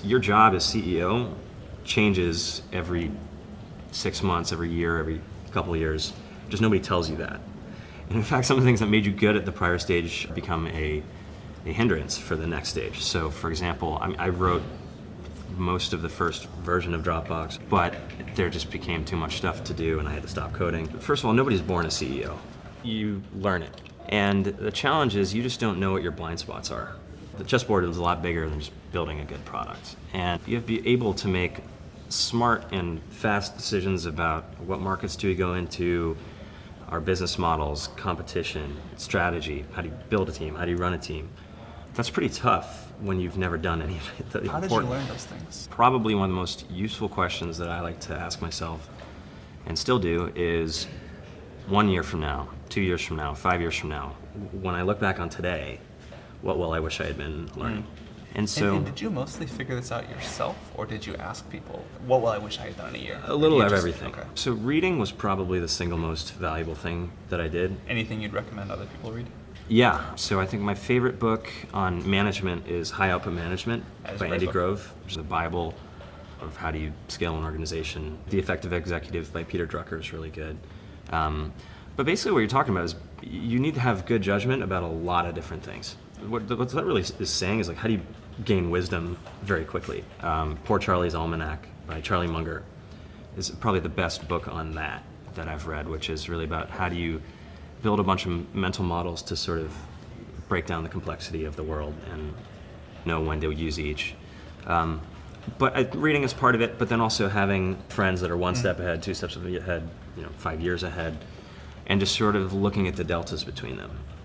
Your job as CEO changes every 6 months, every year, every couple of years. Just nobody tells you that. And in fact, some of the things that made you good at the prior stage become a hindrance for the next stage. So for example, I wrote most of the first version of Dropbox, but there just became too much stuff to do and I had to stop coding. First of all, nobody's born a CEO. You learn it. And the challenge is you just don't know what your blind spots are. The chessboard is a lot bigger than just building a good product. And you have to be able to make smart and fast decisions about what markets do we go into, our business models, competition, strategy, how do you build a team, how do you run a team. That's pretty tough when you've never done any of it. How did you learn those things? Probably one of the most useful questions that I like to ask myself and still do is 1 year from now, 2 years from now, 5 years from now, when I look back on today, what will I wish I had been learning? And so, and did you mostly figure this out yourself, or did you ask people, what will I wish I had done in a year? a little of everything. Okay. So reading was probably the single most valuable thing that I did. Anything you'd recommend other people read? Yeah, so I think my favorite book on management is High Output Management That is a by great Andy book. Grove, which is the Bible of how do you scale an organization. The Effective Executive by Peter Drucker is really good. But basically what you're talking about is you need to have good judgment about a lot of different things. What that really is saying is like, how do you gain wisdom very quickly? Poor Charlie's Almanac by Charlie Munger is probably the best book on that I've read, which is really about how do you build a bunch of mental models to sort of break down the complexity of the world and know when to use each. But reading is part of it, but then also having friends that are one step ahead, 2 steps ahead, 5 years ahead, and just sort of looking at the deltas between them.